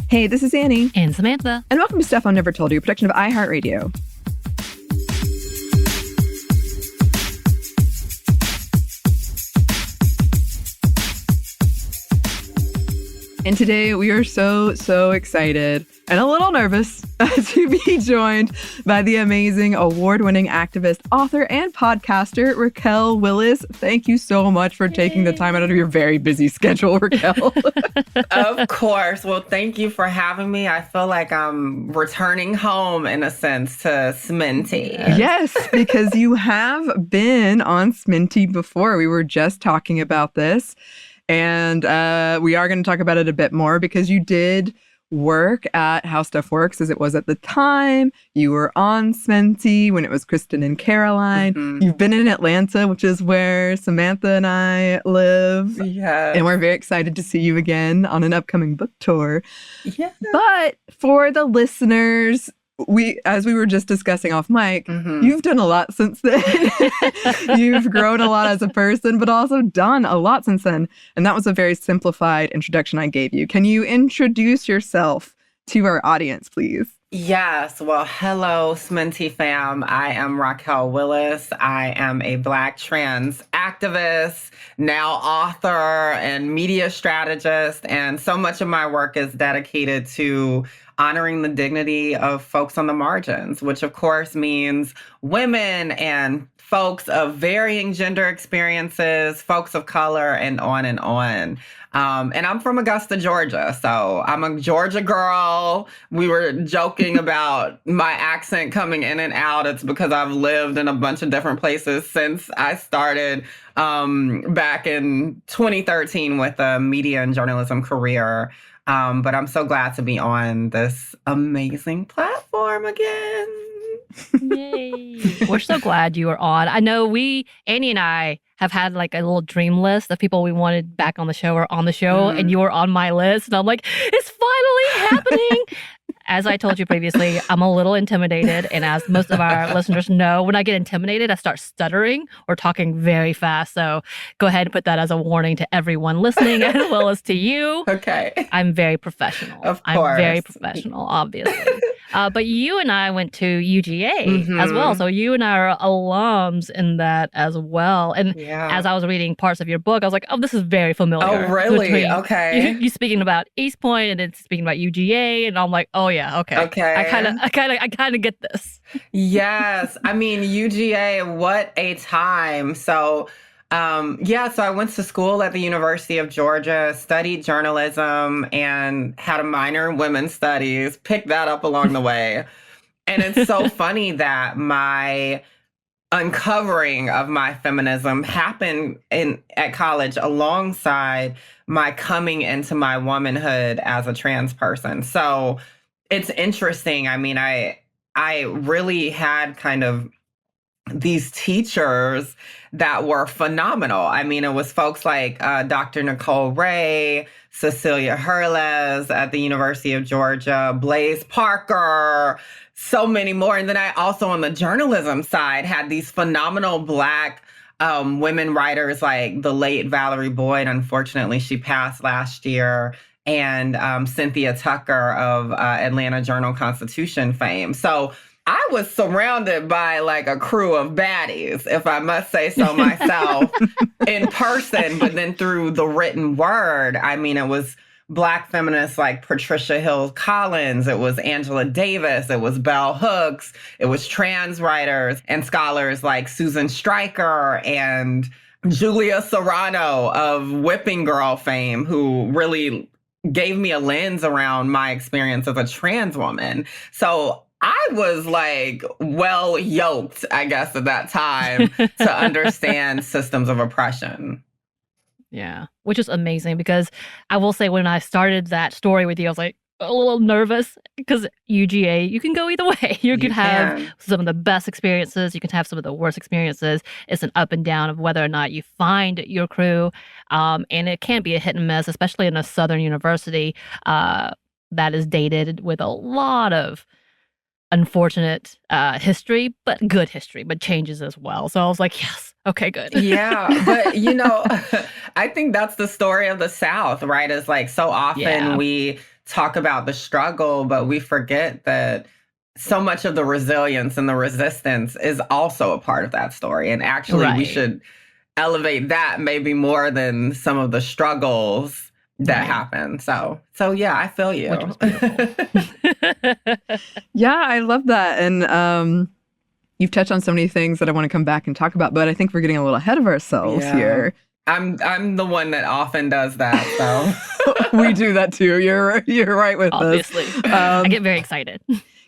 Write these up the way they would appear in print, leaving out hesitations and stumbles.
Hey, this is Anney. And Samantha. And welcome to Stuff I Never Told You, a production of iHeartRadio. And today we are so excited and a little nervous to be joined by the amazing award-winning activist, author, and podcaster, Raquel Willis. Thank you so much for taking the time out of your very busy schedule, Raquel. Of course. Well, thank you for having me. I feel like I'm returning home, in a sense, to SMNTY. Yes, because you have been on SMNTY before. We were just talking about this. And we are going to talk about it a bit more because you did work at How Stuff Works, as it was at the time. You were on SMNTY when it was Kristen and Caroline. Mm-hmm. You've been in Atlanta, which is where Samantha and I live. Yeah. And we're very excited to see you again on an upcoming book tour. Yeah. But for the listeners, as we were just discussing off mic, you've done a lot since then. You've grown a lot as a person, but also done a lot since then. And that was a very simplified introduction I gave you. Can you introduce yourself to our audience, please? Yes. Well, hello, SMNTY fam. I am Raquel Willis. I am a Black trans activist, now author and media strategist. And so much of my work is dedicated to honoring the dignity of folks on the margins, which of course means women and folks of varying gender experiences, folks of color, and on and on. And I'm from Augusta, Georgia, so I'm a Georgia girl. We were joking about my accent coming in and out. It's because I've lived in a bunch of different places since I started back in 2013 with a media and journalism career. But I'm so glad to be on this amazing platform again. Yay. We're so glad you were on. I know Anney and I have had like a little dream list of people we wanted back on the show or on the show, and you were on my list. And I'm like, it's finally happening. As I told you previously, I'm a little intimidated. And as most of our listeners know, when I get intimidated, I start stuttering or talking very fast. So go ahead and put that as a warning to everyone listening as well as to you. Okay. I'm very professional. Of course. I'm very professional, obviously. But you and I went to UGA as well. So you and I are alums in that as well. And as I was reading parts of your book, I was like, oh, this is very familiar. Oh, really? Okay. You speaking about East Point and then speaking about UGA. And I'm like, oh, yeah, okay. Okay. I kind of get this. Yes. I mean, UGA, what a time. So so I went to school at the University of Georgia, studied journalism, and had a minor in women's studies, picked that up along the way. And it's so funny that my uncovering of my feminism happened at college alongside my coming into my womanhood as a trans person. So it's interesting. I mean, I really had kind of these teachers that were phenomenal. I mean, it was folks like Dr. Nicole Ray, Cecilia Hurles at the University of Georgia, Blaise Parker, so many more. And then I also, on the journalism side, had these phenomenal Black women writers like the late Valerie Boyd. Unfortunately, she passed last year. And Cynthia Tucker of Atlanta Journal-Constitution fame. So I was surrounded by like a crew of baddies, if I must say so myself, in person, but then through the written word. I mean, it was Black feminists like Patricia Hill Collins, it was Angela Davis, it was Bell Hooks, it was trans writers and scholars like Susan Stryker and Julia Serrano of Whipping Girl fame, who really gave me a lens around my experience as a trans woman. So I was like well yoked, I guess, at that time to understand systems of oppression. Yeah, which is amazing because I will say when I started that story with you, I was like a little nervous because UGA, you can go either way. You can have some of the best experiences. You can have some of the worst experiences. It's an up and down of whether or not you find your crew. And it can be a hit and miss, especially in a Southern university that is dated with a lot of unfortunate history, but good history, but changes as well. So I was like, yes, okay, good. Yeah, but you know, I think that's the story of the South, right? Is like so often we talk about the struggle, but we forget that so much of the resilience and the resistance is also a part of that story. And actually, we should elevate that maybe more than some of the struggles that happen. So yeah, I feel you. Which was beautiful. Yeah, I love that. And you've touched on so many things that I want to come back and talk about, but I think we're getting a little ahead of ourselves here. I'm the one that often does that, so. We do that too. You're right with Obviously. us. I get very excited.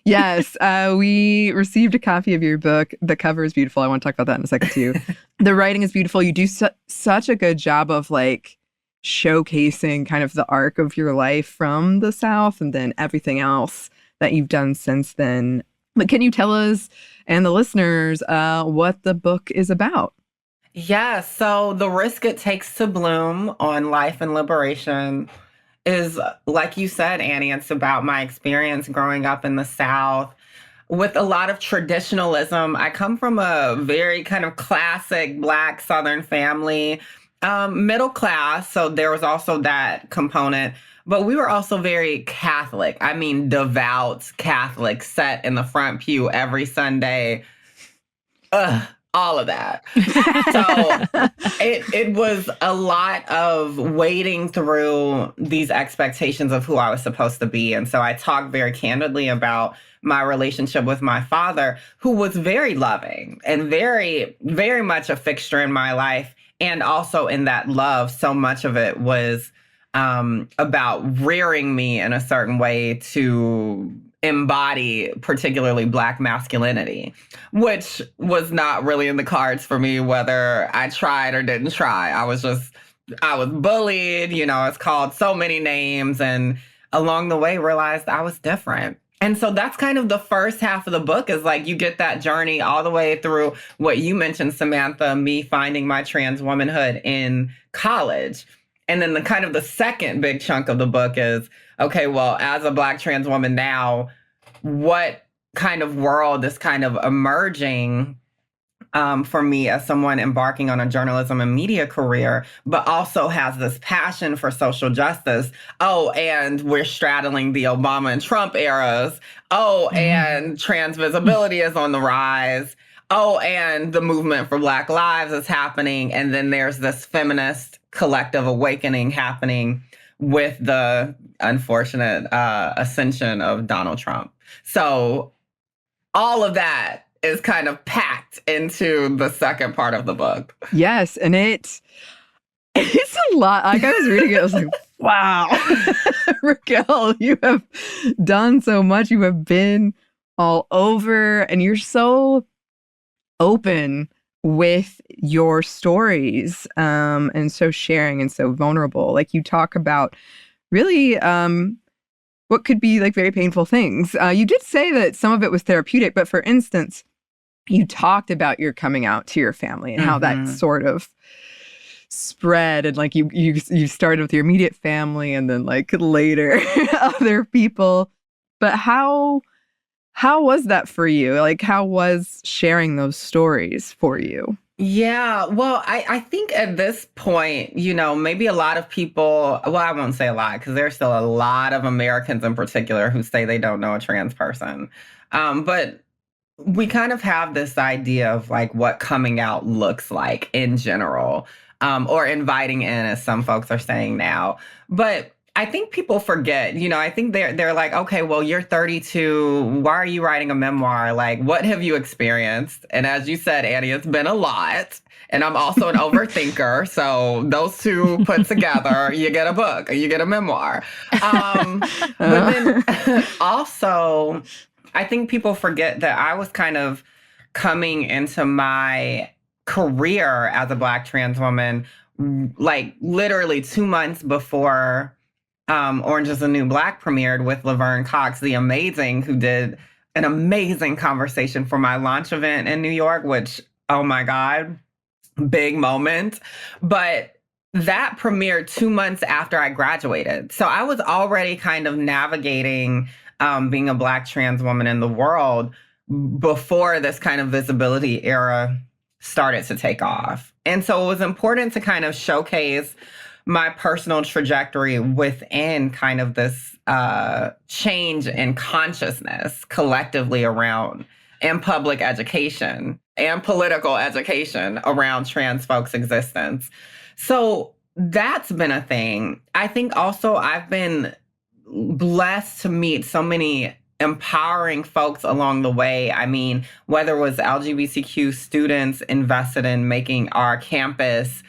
Yes, we received a copy of your book. The cover is beautiful. I want to talk about that in a second too. The writing is beautiful. You do such a good job of like showcasing kind of the arc of your life from the South and then everything else that you've done since then. But can you tell us and the listeners what the book is about? Yeah, so The Risk It Takes to Bloom on Life and Liberation is, like you said, Anney, it's about my experience growing up in the South with a lot of traditionalism. I come from a very kind of classic Black Southern family, middle class, so there was also that component. But we were also very Catholic. I mean, devout Catholic, sat in the front pew every Sunday. All of that. So it was a lot of wading through these expectations of who I was supposed to be. And so I talked very candidly about my relationship with my father, who was very loving and very, very much a fixture in my life. And also in that love, so much of it was about rearing me in a certain way to embody particularly Black masculinity, which was not really in the cards for me, whether I tried or didn't try. I was bullied, I was called so many names, and along the way realized I was different. And so that's kind of the first half of the book, is like you get that journey all the way through what you mentioned, Samantha, me finding my trans womanhood in college. And then the second big chunk of the book is, okay, well, as a Black trans woman now, what kind of world is kind of emerging for me as someone embarking on a journalism and media career, but also has this passion for social justice. Oh, and we're straddling the Obama and Trump eras. Oh, and trans visibility is on the rise. Oh, and the movement for Black lives is happening. And then there's this feminist collective awakening happening with the unfortunate ascension of Donald Trump. So all of that is kind of packed into the second part of the book. Yes, and it's a lot. Like, I was reading it, I was like, wow. Raquel, you have done so much. You have been all over, and you're so open with your stories, and so sharing and so vulnerable. Like, you talk about really what could be like very painful things. You did say that some of it was therapeutic, but for instance, you talked about your coming out to your family and how that sort of spread, and like you started with your immediate family and then like later other people. But how was that for you? Like, how was sharing those stories for you? Yeah, well, I think at this point, maybe a lot of people, well, I won't say a lot, because there's still a lot of Americans in particular who say they don't know a trans person. But we kind of have this idea of like what coming out looks like in general, or inviting in, as some folks are saying now. But I think people forget, I think they're like, okay, well, you're 32. Why are you writing a memoir? Like, what have you experienced? And as you said, Anney, it's been a lot. And I'm also an overthinker. So those two put together, you get a book, you get a memoir. But then also, I think people forget that I was kind of coming into my career as a Black trans woman, like literally 2 months before Orange is the New Black premiered, with Laverne Cox, the amazing, who did an amazing conversation for my launch event in New York, which, oh my God, big moment. But that premiered 2 months after I graduated. So I was already kind of navigating being a Black trans woman in the world before this kind of visibility era started to take off. And so it was important to kind of showcase my personal trajectory within kind of this change in consciousness collectively around and public education and political education around trans folks' existence. So that's been a thing. I think also I've been blessed to meet so many empowering folks along the way. I mean, whether it was LGBTQ students invested in making our campus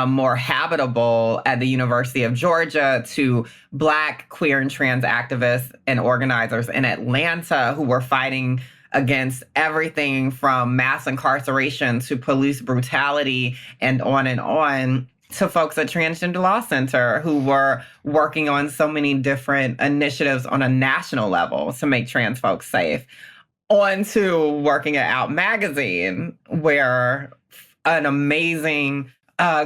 more habitable at the University of Georgia, to Black, queer, and trans activists and organizers in Atlanta who were fighting against everything from mass incarceration to police brutality and on, to folks at Transgender Law Center who were working on so many different initiatives on a national level to make trans folks safe, on to working at Out Magazine, where an amazing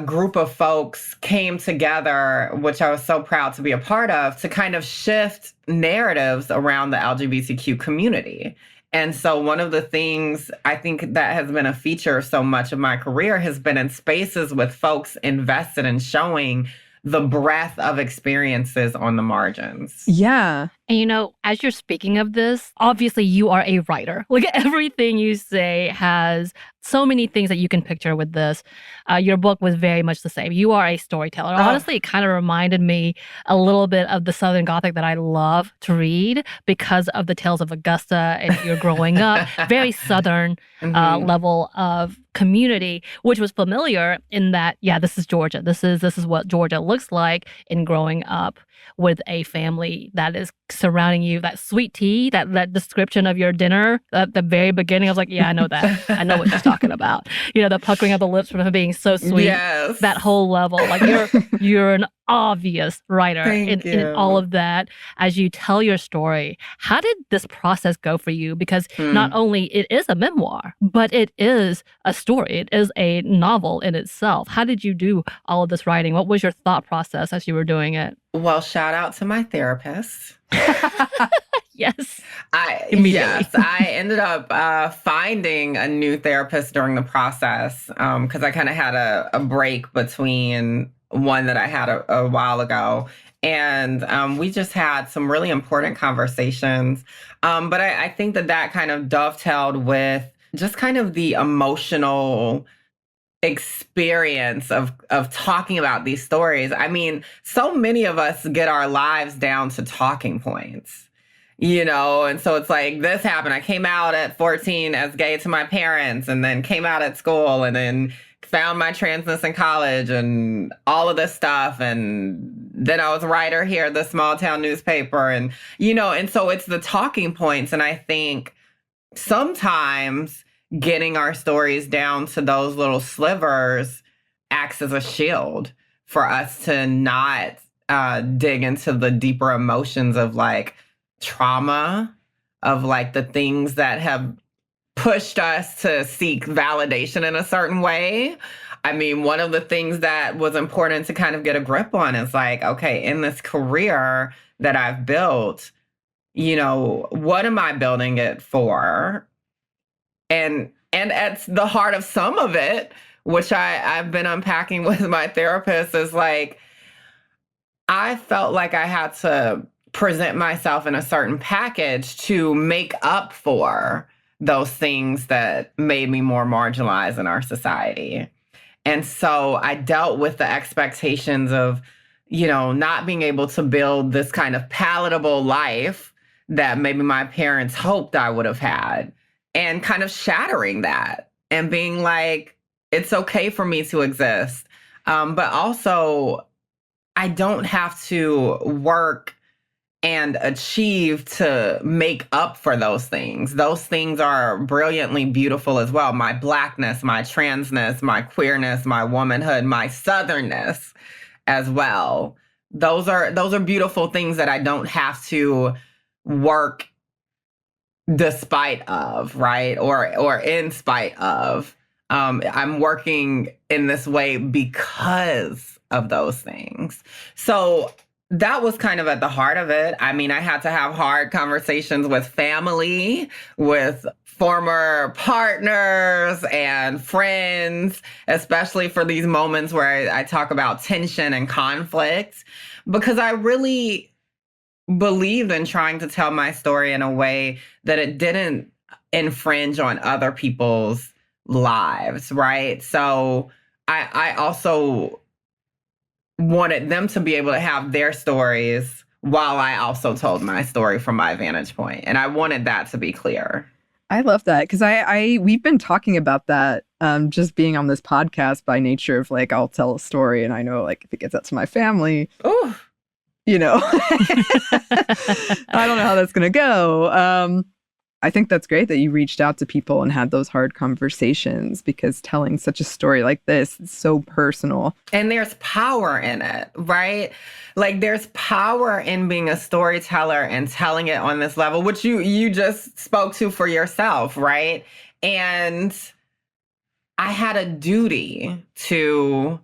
group of folks came together, which I was so proud to be a part of, to kind of shift narratives around the LGBTQ community. And so one of the things I think that has been a feature of so much of my career has been in spaces with folks invested in showing the breadth of experiences on the margins. Yeah. And you know, as you're speaking of this, obviously you are a writer. Like everything you say has so many things that you can picture with this. Your book was very much the same. You are a storyteller. Honestly, it kind of reminded me a little bit of the Southern Gothic that I love to read because of the tales of Augusta and your growing up. Very Southern level of community, which was familiar in that, yeah, this is Georgia. This is what Georgia looks like in growing up with a family that is surrounding you. That sweet tea, that description of your dinner at the very beginning, I was like, yeah, I know that. I know what she's talking about. You know, the puckering of the lips from her being so sweet. Yes. That whole level. Like you're an obvious writer in all of that. As you tell your story, how did this process go for you? Because not only it is a memoir, but it is a story. It is a novel in itself. How did you do all of this writing? What was your thought process as you were doing it? Well, shout out to my therapist. Yes. I ended up finding a new therapist during the process because I kind of had a break between one that I had a while ago. And we just had some really important conversations. But I think that kind of dovetailed with just kind of the emotional experience of talking about these stories. I mean, so many of us get our lives down to talking points, you know? And so it's like, this happened. I came out at 14 as gay to my parents, and then came out at school, and then found my transness in college and all of this stuff. And then I was a writer here at the small town newspaper, and, you know, and so it's the talking points. And I think sometimes getting our stories down to those little slivers acts as a shield for us to not dig into the deeper emotions of like trauma, of like the things that have pushed us to seek validation in a certain way. I mean, one of the things that was important to kind of get a grip on is like, okay, in this career that I've built, you know, what am I building it for? And at the heart of some of it, which I've been unpacking with my therapist, is like, I felt like I had to present myself in a certain package to make up for those things that made me more marginalized in our society. And so I dealt with the expectations of, you know, not being able to build this kind of palatable life that maybe my parents hoped I would have had, and kind of shattering that and being like, it's okay for me to exist. But also, I don't have to work and achieve to make up for those things. Those things are brilliantly beautiful as well. My Blackness, my transness, my queerness, my womanhood, my Southernness as well. Those are beautiful things that I don't have to work despite of, right? Or in spite of. I'm working in this way because of those things. So that was kind of at the heart of it. I mean, I had to have hard conversations with family, with former partners and friends, especially for these moments where I talk about tension and conflict, because I really believed in trying to tell my story in a way that it didn't infringe on other people's lives, right? So I also wanted them to be able to have their stories while I also told my story from my vantage point. And I wanted that to be clear. I love that because we've been talking about that just being on this podcast by nature of like, I'll tell a story and I know like if it gets out to my family, Ooh. you know, I don't know how that's going to go. I think that's great that you reached out to people and had those hard conversations because telling such a story like this is so personal. And there's power in it, right? Like there's power in being a storyteller and telling it on this level, which you just spoke to for yourself, right? And I had a duty to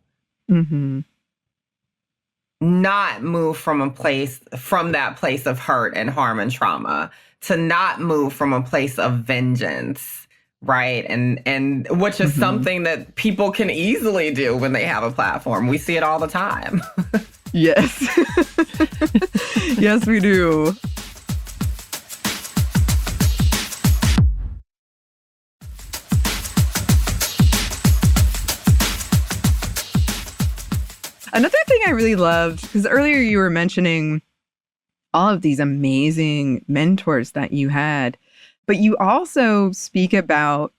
not move from that place of hurt and harm and trauma, to not move from a place of vengeance, right? And which is something that people can easily do when they have a platform. We see it all the time. Yes. Yes, we do. Another thing I really loved, because earlier you were mentioning all of these amazing mentors that you had, but you also speak about,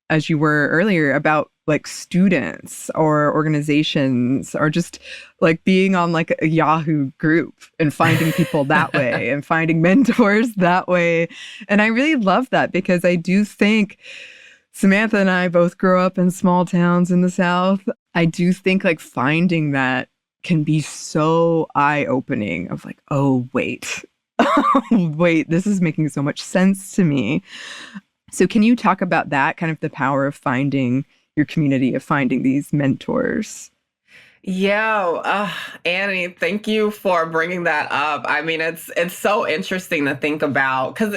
as you were earlier, about like students or organizations or just like being on like a Yahoo group and finding people that way and finding mentors that way. And I really love that because I do think Samantha and I both grew up in small towns in the South. I do think like finding that can be so eye-opening of like, oh, wait, wait, this is making so much sense to me. So can you talk about that, kind of the power of finding your community, of finding these mentors? Yeah, Anney, thank you for bringing that up. I mean, it's so interesting to think about because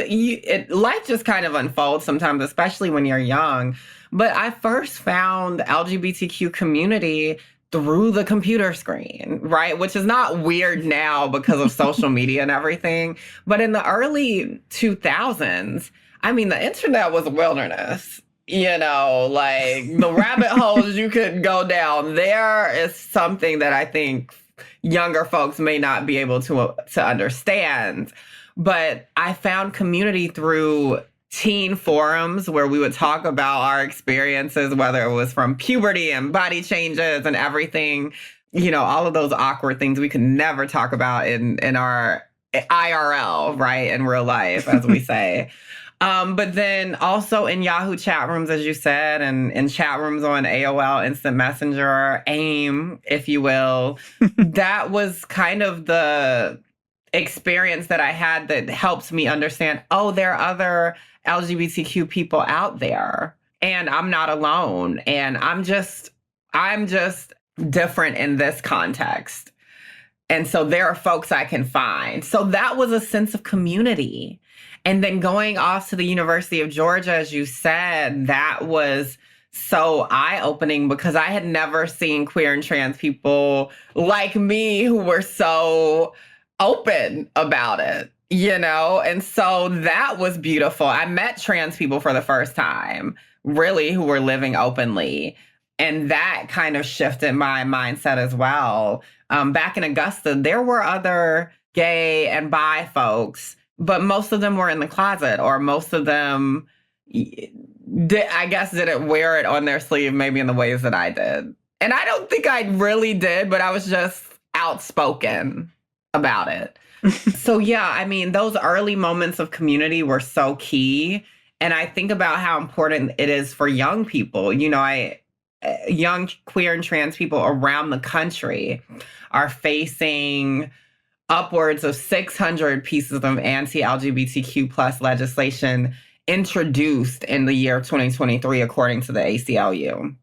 life just kind of unfolds sometimes, especially when you're young. But I first found LGBTQ community through the computer screen, right? Which is not weird now because of social media and everything. But in the early 2000s, I mean, the internet was a wilderness. You know, like the rabbit holes you could go down there is something that I think younger folks may not be able to understand. But I found community through teen forums where we would talk about our experiences, whether it was from puberty and body changes and everything, you know, all of those awkward things we could never talk about in our IRL, right? In real life, as we say. But then also in Yahoo chat rooms, as you said, and in chat rooms on AOL Instant Messenger, AIM, if you will, that was kind of the experience that I had that helps me understand, oh, there are other LGBTQ people out there and I'm not alone. And I'm just different in this context. And so there are folks I can find. So that was a sense of community. And then going off to the University of Georgia, as you said, that was so eye-opening because I had never seen queer and trans people like me who were so open about it, you know? And so that was beautiful. I met trans people for the first time, really, who were living openly. And that kind of shifted my mindset as well. Back in Augusta, there were other gay and bi folks, but most of them were in the closet, or most of them, didn't wear it on their sleeve maybe in the ways that I did. And I don't think I really did, but I was just outspoken about it. So yeah, I mean, those early moments of community were so key. And I think about how important it is for young people. You know, young queer and trans people around the country are facing upwards of 600 pieces of anti-LGBTQ plus legislation introduced in the year 2023, according to the ACLU.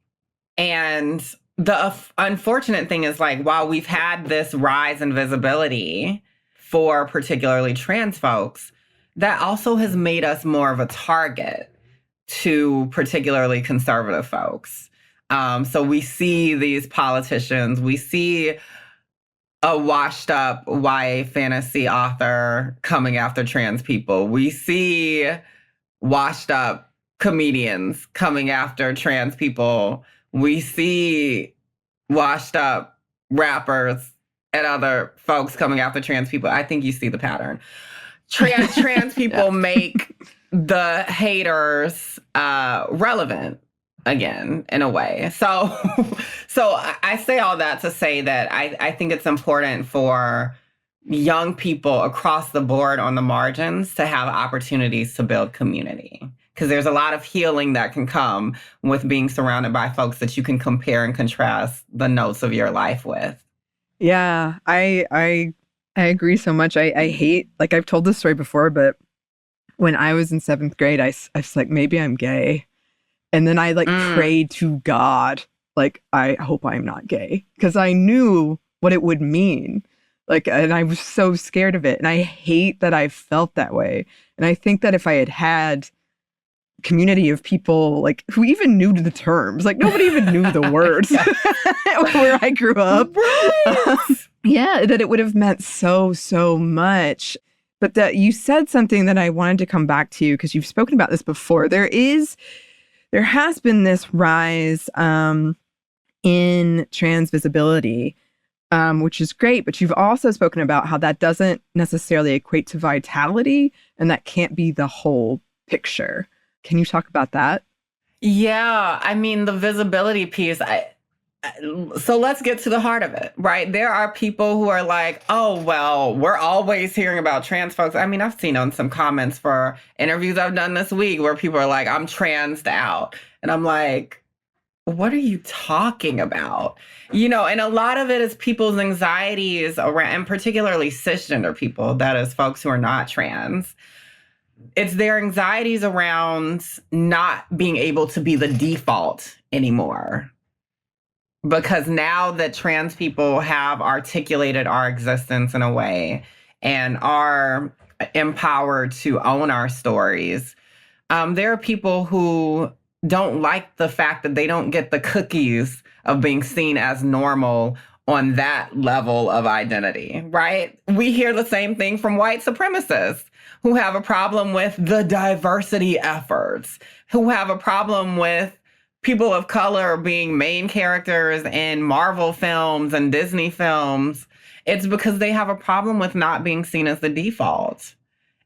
And the unfortunate thing is, like, while we've had this rise in visibility for particularly trans folks, that also has made us more of a target to particularly conservative folks. So we see these politicians, we see a washed up YA fantasy author coming after trans people. We see washed up comedians coming after trans people. We see washed up rappers and other folks coming after trans people. I think you see the pattern. Trans people make the haters relevant again, in a way. So I say all that to say that I think it's important for young people across the board on the margins to have opportunities to build community. Because there's a lot of healing that can come with being surrounded by folks that you can compare and contrast the notes of your life with. Yeah, I agree so much. I hate, like, I've told this story before, but when I was in 7th grade, I was like, maybe I'm gay. And then I prayed to God, like, I hope I'm not gay, because I knew what it would mean. Like, and I was so scared of it. And I hate that I felt that way. And I think that if I had community of people, like, who even knew the terms, like, nobody even knew the words where I grew up. Right. Yeah, that it would have meant so much. But that you said something that I wanted to come back to, because you've spoken about this before. There has been this rise in trans visibility, which is great. But you've also spoken about how that doesn't necessarily equate to vitality, and that can't be the whole picture. Can you talk about that? Yeah, I mean, the visibility piece, so let's get to the heart of it, right? There are people who are like, oh, well, we're always hearing about trans folks. I mean, I've seen on some comments for interviews I've done this week where people are like, I'm transed out. And I'm like, what are you talking about? You know, and a lot of it is people's anxieties around, and particularly cisgender people, that is folks who are not trans. It's their anxieties around not being able to be the default anymore. Because now that trans people have articulated our existence in a way and are empowered to own our stories, there are people who don't like the fact that they don't get the cookies of being seen as normal on that level of identity, right? We hear the same thing from white supremacists who have a problem with the diversity efforts, who have a problem with people of color being main characters in Marvel films and Disney films. It's because they have a problem with not being seen as the default.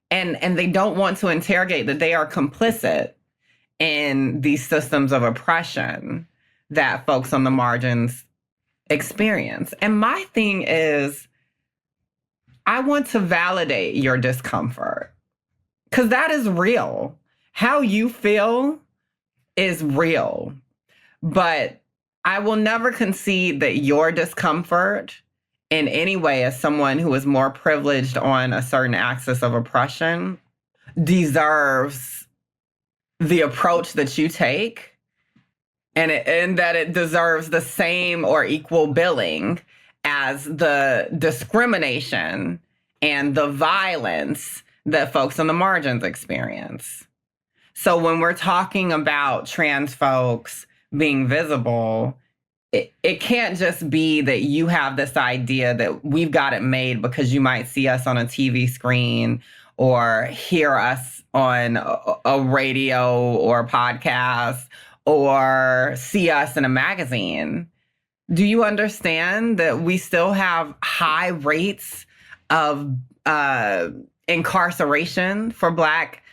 And they don't want to interrogate that they are complicit in these systems of oppression that folks on the margins experience. And my thing is, I want to validate your discomfort, because that is real. How you feel is real. But I will never concede that your discomfort in any way, as someone who is more privileged on a certain axis of oppression, deserves the approach that you take, and that it deserves the same or equal billing as the discrimination and the violence that folks on the margins experience. So when we're talking about trans folks being visible, it can't just be that you have this idea that we've got it made because you might see us on a TV screen or hear us on a radio or a podcast or see us in a magazine. Do you understand that we still have high rates of incarceration for Black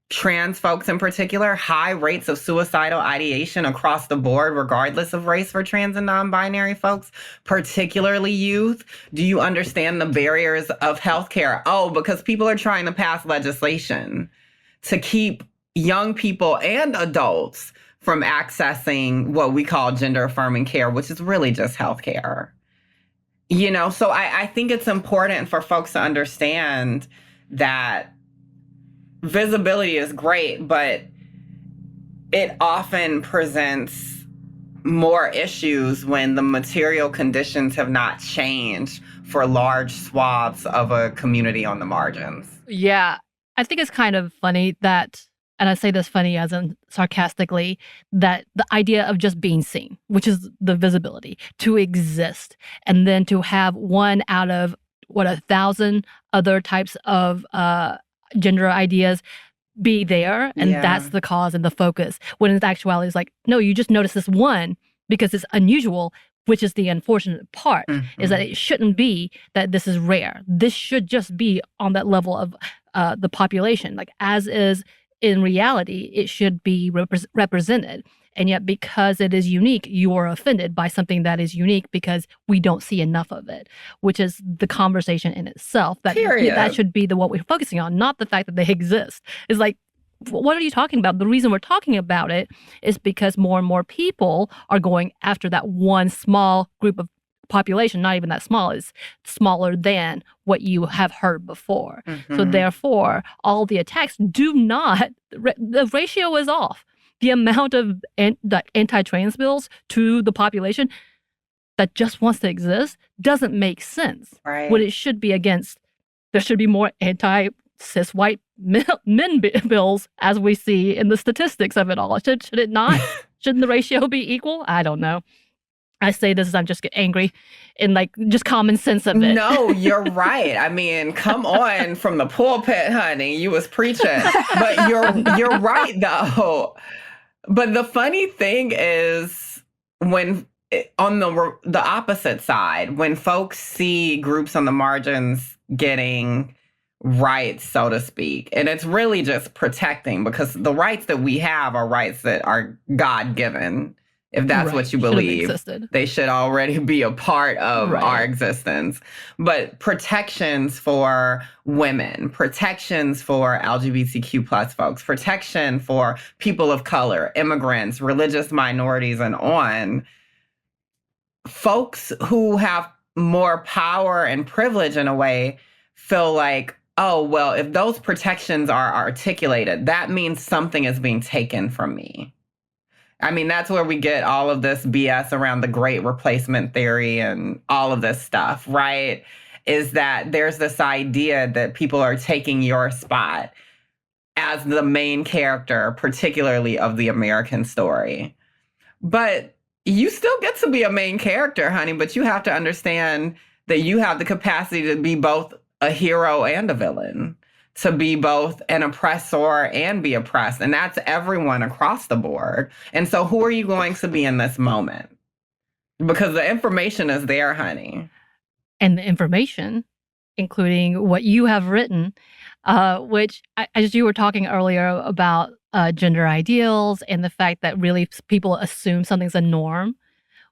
trans folks in particular, high rates of suicidal ideation across the board, regardless of race, for trans and non-binary folks, particularly youth? Do you understand the barriers of healthcare? Oh, because people are trying to pass legislation to keep young people and adults from accessing what we call gender affirming care, which is really just healthcare. You know, so I think it's important for folks to understand that visibility is great, but it often presents more issues when the material conditions have not changed for large swaths of a community on the margins. Yeah. I think it's kind of funny that, and I say this funny as in sarcastically, that the idea of just being seen, which is the visibility, to exist, and then to have one out of 1,000 other types of gender ideas be there, and that's the cause and the focus. When in actuality, it's like, no, you just notice this one because it's unusual, which is the unfortunate part, is that it shouldn't be that this is rare. This should just be on that level of the population. Like, as is in reality, it should be represented. And yet, because it is unique, you are offended by something that is unique because we don't see enough of it, which is the conversation in itself. That should be what we're focusing on, not the fact that they exist. It's like, what are you talking about? The reason we're talking about it is because more and more people are going after that one small group of population, not even that small, is smaller than what you have heard before. So therefore, all the attacks do not, the ratio is off. The amount of anti-trans bills to the population that just wants to exist doesn't make sense. Right. What it should be against, there should be more anti-cis white men bills, as we see in the statistics of it all. Should it not? Shouldn't the ratio be equal? I don't know. I say this as I'm just get angry and like just common sense of it. No, you're right. I mean, come on from the pulpit, honey. You was preaching. But you're right though. But the funny thing is, when on the opposite side, when folks see groups on the margins getting rights, so to speak, and it's really just protecting, because the rights that we have are rights that are God-given. If that's what you believe, they should already be a part of our existence. But protections for women, protections for LGBTQ plus folks, protection for people of color, immigrants, religious minorities, and on. Folks who have more power and privilege in a way feel like, oh, well, if those protections are articulated, that means something is being taken from me. I mean, that's where we get all of this BS around the great replacement theory and all of this stuff, right? Is that there's this idea that people are taking your spot as the main character, particularly of the American story. But you still get to be a main character, honey, but you have to understand that you have the capacity to be both a hero and a villain, to be both an oppressor and be oppressed. And that's everyone across the board. And so who are you going to be in this moment? Because the information is there, honey. And the information, including what you have written, which, as you were talking earlier about gender ideals and the fact that really people assume something's a norm,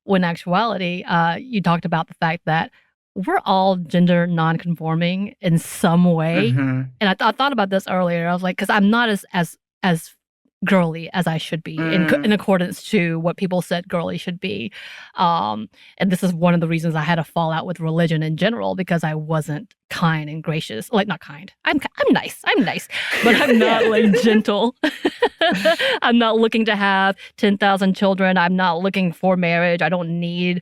when in actuality, you talked about the fact that we're all gender nonconforming in some way. And I thought about this earlier. I was like, because I'm not as girly as I should be in accordance to what people said girly should be. And this is one of the reasons I had a fallout with religion in general, because I wasn't kind and gracious. Like, not kind. I'm nice, but I'm not like gentle. I'm not looking to have 10,000 children. I'm not looking for marriage. I don't need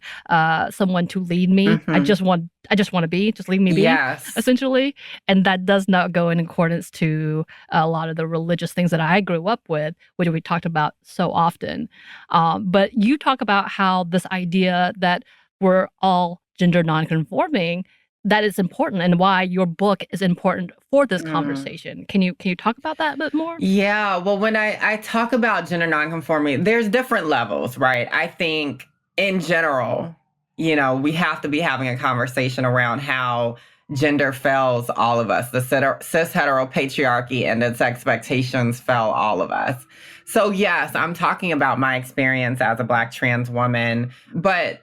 someone to lead me. I just want to be. Just leave me be, essentially. And that does not go in accordance to a lot of the religious things that I grew up with, which we talked about so often. But you talk about how this idea that we're all gender nonconforming, that is important, and why your book is important for this conversation. Can you talk about that a bit more? Yeah, well, when I talk about gender nonconforming, there's different levels, right? I think in general, you know, we have to be having a conversation around how gender fails all of us. The cis heteropatriarchy and its expectations fail all of us. So yes, I'm talking about my experience as a Black trans woman, but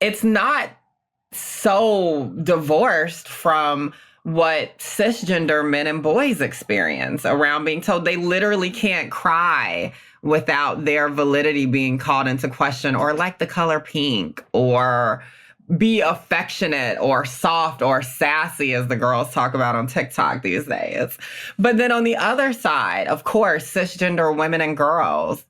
it's not so divorced from what cisgender men and boys experience around being told they literally can't cry without their validity being called into question, or like the color pink, or be affectionate or soft or sassy, as the girls talk about on TikTok these days. But then on the other side, of course, cisgender women and girls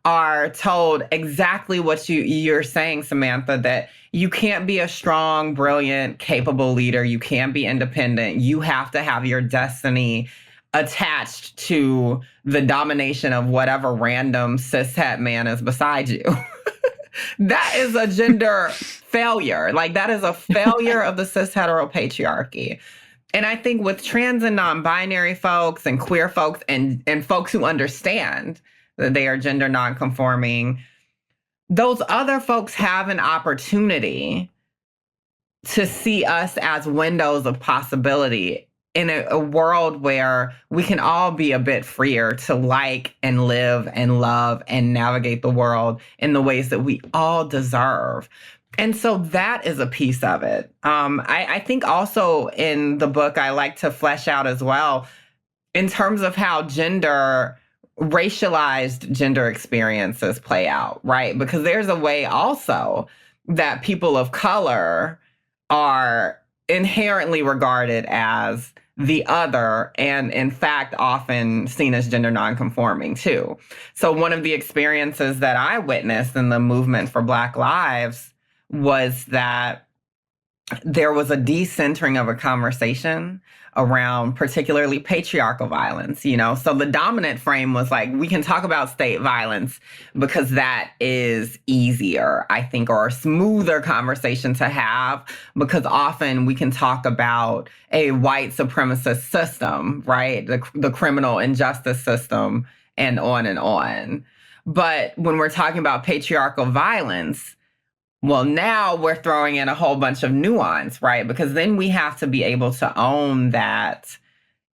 are told exactly what you're saying, Samantha, that you can't be a strong, brilliant, capable leader. You can't be independent. You have to have your destiny attached to the domination of whatever random cishet man is beside you. That is a gender failure. Like, that is a failure of the cis heteropatriarchy. And I think with trans and non-binary folks and queer folks and folks who understand that they are gender non-conforming, those other folks have an opportunity to see us as windows of possibility in a world where we can all be a bit freer to like and live and love and navigate the world in the ways that we all deserve. And so that is a piece of it. I think also in the book, I like to flesh out as well in terms of how racialized gender experiences play out, right? Because there's a way also that people of color are inherently regarded as the other and in fact often seen as gender nonconforming too. So one of the experiences that I witnessed in the movement for Black Lives was that there was a decentering of a conversation around particularly patriarchal violence, you know? So the dominant frame was like, we can talk about state violence because that is easier, I think, or a smoother conversation to have, because often we can talk about a white supremacist system, right? The criminal injustice system and on and on. But when we're talking about patriarchal violence, well, now we're throwing in a whole bunch of nuance, right? Because then we have to be able to own that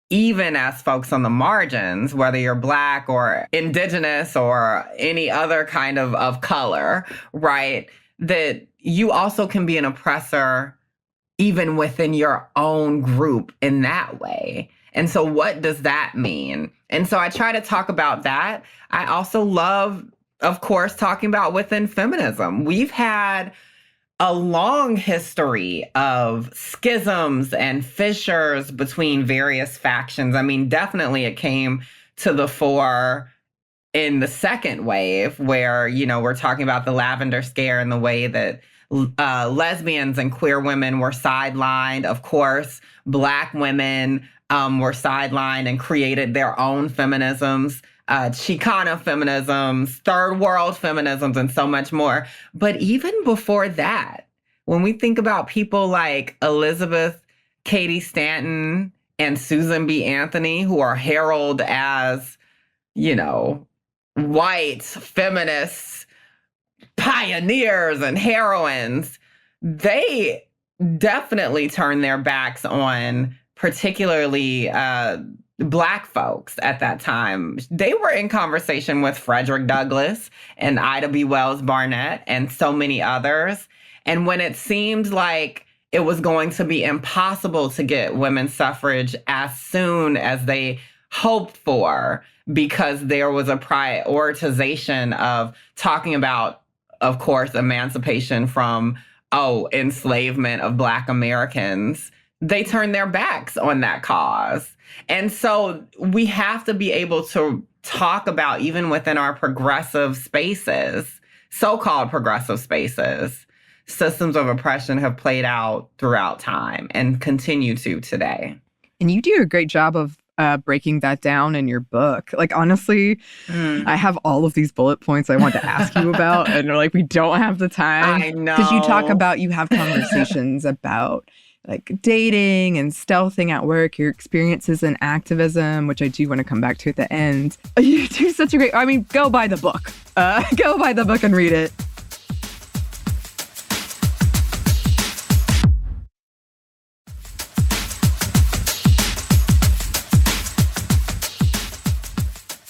even as folks on the margins, whether you're Black or Indigenous or any other kind of color, right? That you also can be an oppressor even within your own group in that way. And so what does that mean? And so I try to talk about that. I also love, of course, talking about within feminism. We've had a long history of schisms and fissures between various factions. I mean, definitely it came to the fore in the second wave where, you know, we're talking about the Lavender Scare and the way that lesbians and queer women were sidelined. Of course, Black women were sidelined and created their own feminisms. Chicana feminisms, third world feminisms, and so much more. But even before that, when we think about people like Elizabeth Cady Stanton and Susan B. Anthony, who are heralded as, you know, white feminists, pioneers and heroines, they definitely turned their backs on particularly Black folks at that time. They were in conversation with Frederick Douglass and Ida B. Wells Barnett and so many others. And when it seemed like it was going to be impossible to get women's suffrage as soon as they hoped for, because there was a prioritization of talking about, of course, emancipation from, enslavement of Black Americans, they turned their backs on that cause. And so we have to be able to talk about, even within our progressive spaces, so-called progressive spaces, systems of oppression have played out throughout time and continue to today. And you do a great job of breaking that down in your book. Like, honestly, I have all of these bullet points I want to ask you about, and like, we don't have the time. I know. Because you talk about, you have conversations about like dating and stealthing at work, your experiences in activism, which I do want to come back to at the end. You do such a great, I mean, go buy the book. Go buy the book and read it.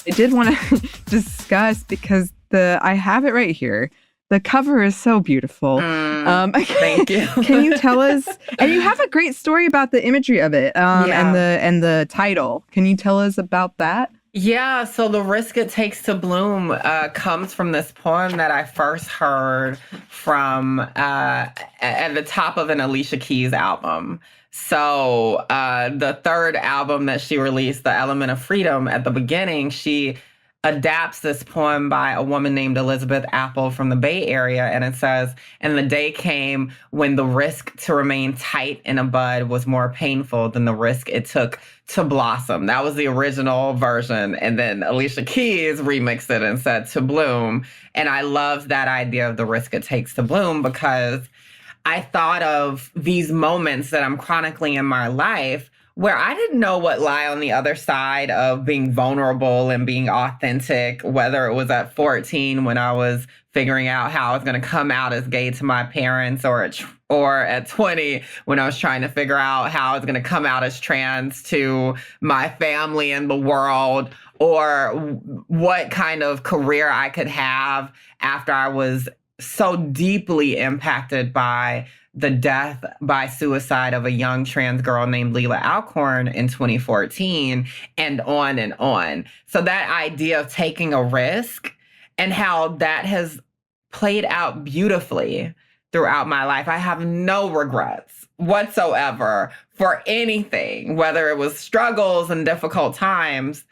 I did want to discuss, because I have it right here. The cover is so beautiful. Thank you. Can you tell us? And you have a great story about the imagery of it, and the title. Can you tell us about that? Yeah. So The Risk It Takes to Bloom comes from this poem that I first heard from at the top of an Alicia Keys album. So the third album that she released, The Element of Freedom, at the beginning, she adapts this poem by a woman named Elizabeth Apple from the Bay Area. And it says, "And the day came when the risk to remain tight in a bud was more painful than the risk it took to blossom." That was the original version. And then Alicia Keys remixed it and said "to bloom." And I love that idea of the risk it takes to bloom, because I thought of these moments that I'm chronicling in my life where I didn't know what lie on the other side of being vulnerable and being authentic, whether it was at 14 when I was figuring out how I was going to come out as gay to my parents, or at 20 when I was trying to figure out how I was going to come out as trans to my family and the world, or what kind of career I could have after I was so deeply impacted by the death by suicide of a young trans girl named Leila Alcorn in 2014, and on and on. So that idea of taking a risk and how that has played out beautifully throughout my life. I have no regrets whatsoever for anything, whether it was struggles and difficult times.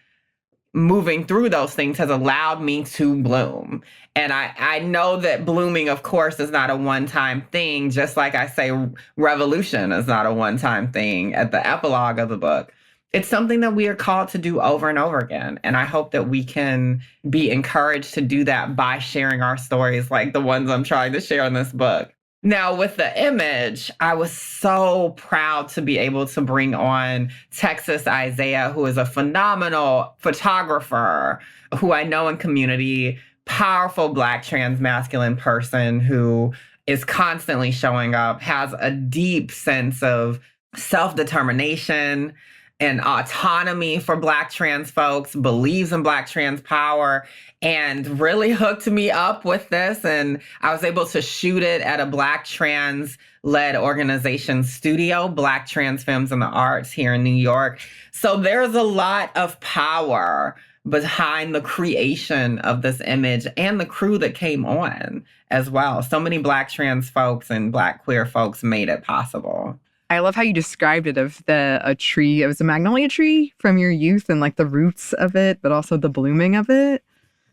Moving through those things has allowed me to bloom. And I know that blooming, of course, is not a one-time thing, just like I say revolution is not a one-time thing at the epilogue of the book. It's something that we are called to do over and over again. And I hope that we can be encouraged to do that by sharing our stories like the ones I'm trying to share in this book. Now, with the image, I was so proud to be able to bring on Texas Isaiah, who is a phenomenal photographer, who I know in community, powerful Black trans masculine person who is constantly showing up, has a deep sense of self-determination and autonomy for Black trans folks, believes in Black trans power, and really hooked me up with this. And I was able to shoot it at a Black trans-led organization studio, Black Trans Femmes in the Arts here in New York. So there's a lot of power behind the creation of this image and the crew that came on as well. So many Black trans folks and Black queer folks made it possible. I love how you described it of a tree. It was a magnolia tree from your youth and like the roots of it, but also the blooming of it.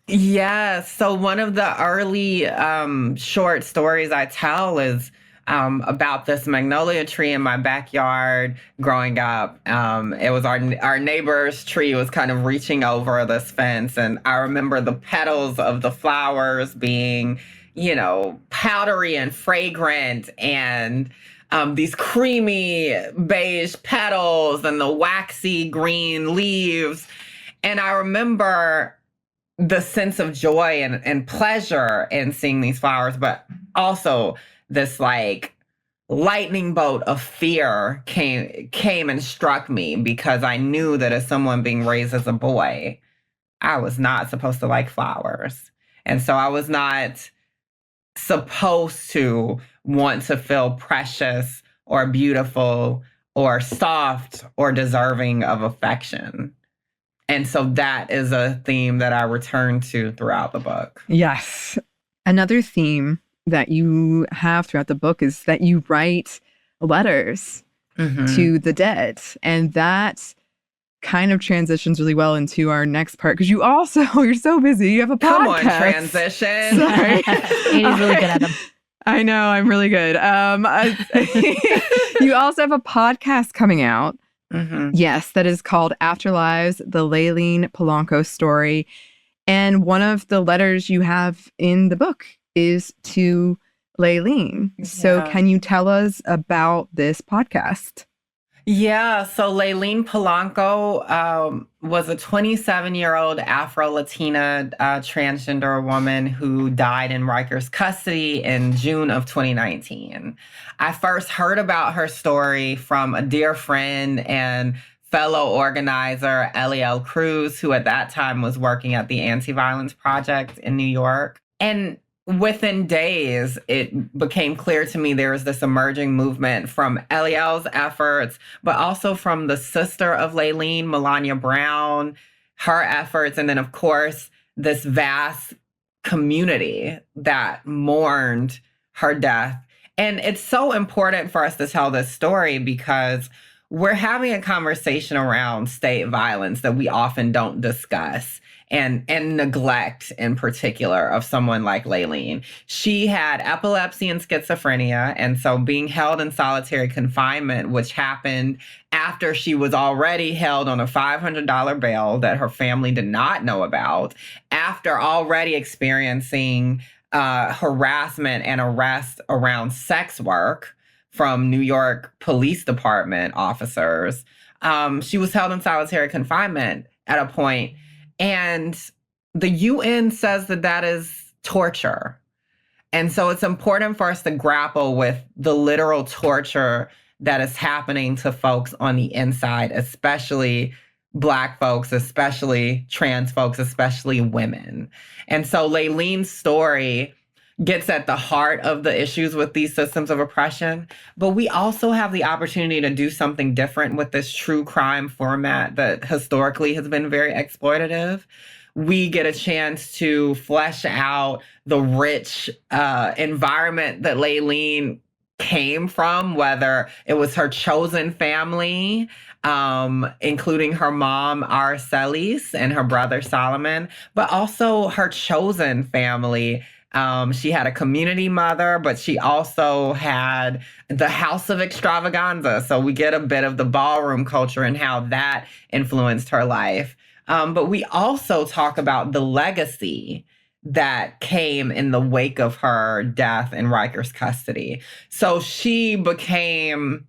Yes. So one of the early short stories I tell is about this magnolia tree in my backyard growing up. It was our neighbor's tree was kind of reaching over this fence. And I remember the petals of the flowers being, powdery and fragrant, and these creamy beige petals and the waxy green leaves. And I remember the sense of joy and pleasure in seeing these flowers, but also this like lightning bolt of fear came and struck me, because I knew that as someone being raised as a boy, I was not supposed to like flowers. And so I was not supposed to want to feel precious or beautiful or soft or deserving of affection. And so that is a theme that I return to throughout the book. Yes. Another theme that you have throughout the book is that you write letters to the dead. And that kind of transitions really well into our next part, because you're so busy. You have a podcast. Come on, transition. Sorry. Annie's really good at them. I know, I'm really good. You also have a podcast coming out. Yes, that is called Afterlives, the Layleen Polanco story. And one of the letters you have in the book is to Layleen. Yeah. So can you tell us about this podcast? Yeah, so Layleen Polanco was a 27-year-old Afro-Latina transgender woman who died in Rikers custody in June of 2019. I first heard about her story from a dear friend and fellow organizer, Eliel Cruz, who at that time was working at the Anti-Violence Project in New York. And within days, it became clear to me there was this emerging movement from Eliel's efforts, but also from the sister of Layleen, Melania Brown, her efforts, and then, of course, this vast community that mourned her death. And it's so important for us to tell this story because we're having a conversation around state violence that we often don't discuss and neglect in particular of someone like Layleen. She had epilepsy and schizophrenia, and so being held in solitary confinement, which happened after she was already held on a $500 bail that her family did not know about, after already experiencing harassment and arrest around sex work from New York Police Department officers. She was held in solitary confinement at a point, and the UN says that that is torture. And so it's important for us to grapple with the literal torture that is happening to folks on the inside, especially Black folks, especially trans folks, especially women. And so Layleen's story gets at the heart of the issues with these systems of oppression. But we also have the opportunity to do something different with this true crime format that historically has been very exploitative. We get a chance to flesh out the rich environment that Layleen came from, whether it was her chosen family, including her mom, Araceli's, and her brother, Solomon, but also her chosen family. She had a community mother, but she also had the House of Extravaganza. So we get a bit of the ballroom culture and how that influenced her life. But we also talk about the legacy that came in the wake of her death in Riker's custody. So she became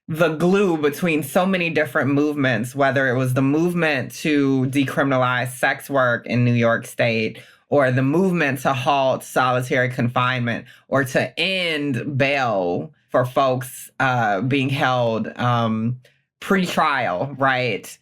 the glue between so many different movements, whether it was the movement to decriminalize sex work in New York State, or the movement to halt solitary confinement, or to end bail for folks being held pre-trial, right,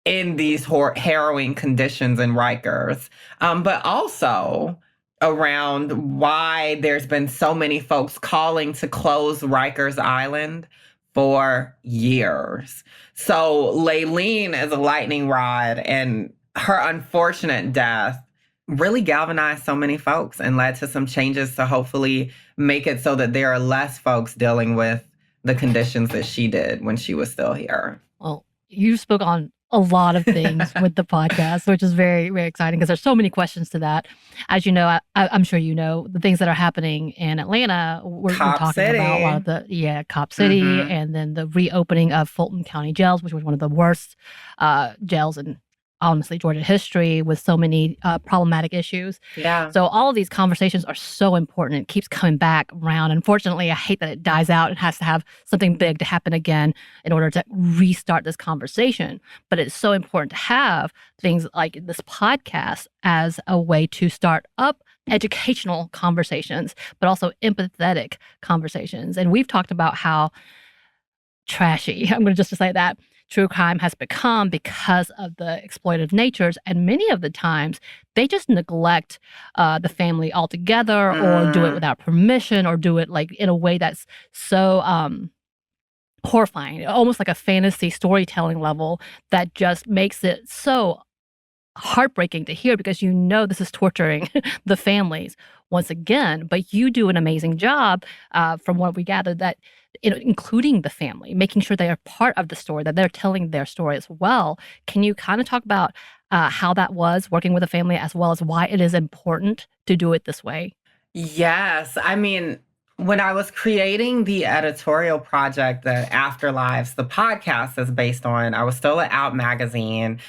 in these harrowing conditions in Rikers. But also around why there's been so many folks calling to close Rikers Island for years. So Layleen is a lightning rod, and her unfortunate death really galvanized so many folks and led to some changes to hopefully make it so that there are less folks dealing with the conditions that she did when she was still here. Well, you spoke on a lot of things with the podcast, which is very, very exciting because there's so many questions to that. As you know, I'm sure you know, the things that are happening in Atlanta, we're talking City. about a lot of the, Cop City, and then the reopening of Fulton County jails, which was one of the worst jails in, honestly, Georgia history, with so many problematic issues. Yeah. So all of these conversations are so important. It keeps coming back around. Unfortunately, I hate that it dies out. It has to have something big to happen again in order to restart this conversation. But it's so important to have things like this podcast as a way to start up educational conversations, but also empathetic conversations. And we've talked about how trashy, I'm going to just say that, true crime has become because of the exploitive natures. And many of the times, they just neglect the family altogether, or do it without permission, or do it like in a way that's so horrifying, almost like a fantasy storytelling level that just makes it so heartbreaking to hear, because you know this is torturing the families once again. But you do an amazing job, from what we gathered, that including the family, making sure they are part of the story, that they're telling their story as well. Can you kind of talk about how that was working with a family, as well as why it is important to do it this way? Yes. I mean, when I was creating the editorial project that Afterlives, the podcast, is based on, I was still at Out Magazine.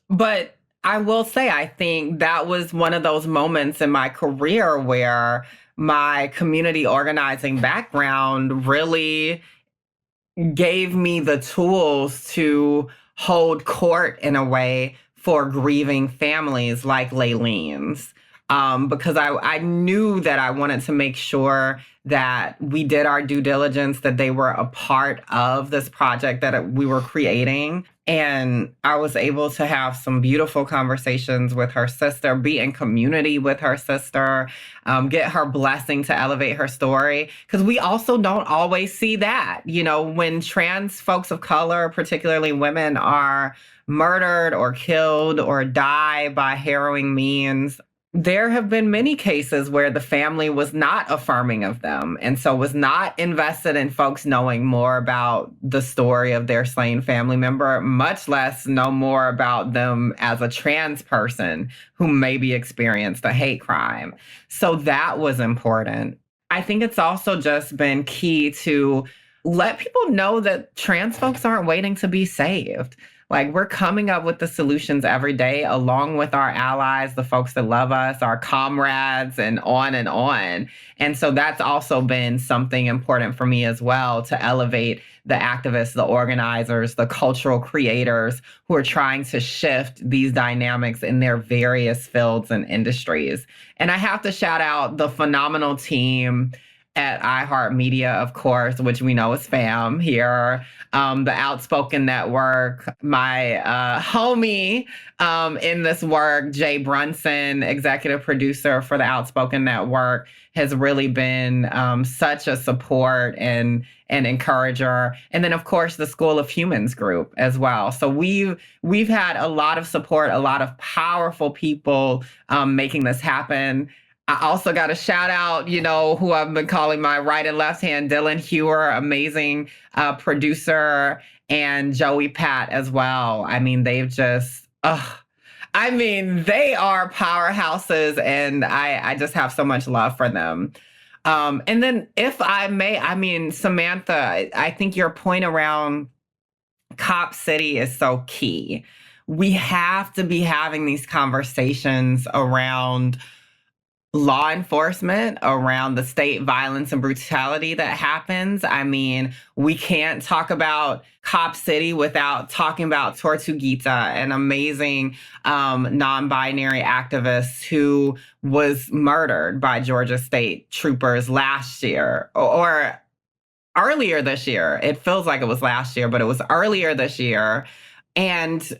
But I will say, I think that was one of those moments in my career where my community organizing background really gave me the tools to hold court in a way for grieving families like Layleen's. Because I knew that I wanted to make sure that we did our due diligence, that they were a part of this project that we were creating. And I was able to have some beautiful conversations with her sister, be in community with her sister, get her blessing to elevate her story. Because we also don't always see that. You know, when trans folks of color, particularly women, are murdered or killed or die by harrowing means, there have been many cases where the family was not affirming of them and so was not invested in folks knowing more about the story of their slain family member, much less know more about them as a trans person who maybe experienced a hate crime. So that was important. I think it's also just been key to let people know that trans folks aren't waiting to be saved. Like, we're coming up with the solutions every day, along with our allies, the folks that love us, our comrades, and on and on. And so that's also been something important for me as well, to elevate the activists, the organizers, the cultural creators who are trying to shift these dynamics in their various fields and industries. And I have to shout out the phenomenal team at iHeartMedia, of course, which we know is FAM here, the Outspoken Network, my homie in this work, Jay Brunson, executive producer for the Outspoken Network, has really been such a support and encourager. And then, of course, the School of Humans group as well. So we've had a lot of support, a lot of powerful people making this happen. I also got to shout out, who I've been calling my right and left hand, Dylan Hewer, amazing producer, and Joey Pat as well. I mean, they've just, they are powerhouses, and I just have so much love for them. And then if I may, Samantha, I think your point around Cop City is so key. We have to be having these conversations around law enforcement, around the state violence and brutality that happens. I mean, we can't talk about Cop City without talking about Tortuguita, an amazing non-binary activist who was murdered by Georgia State troopers last year, or earlier this year. It feels like it was last year, but it was earlier this year, and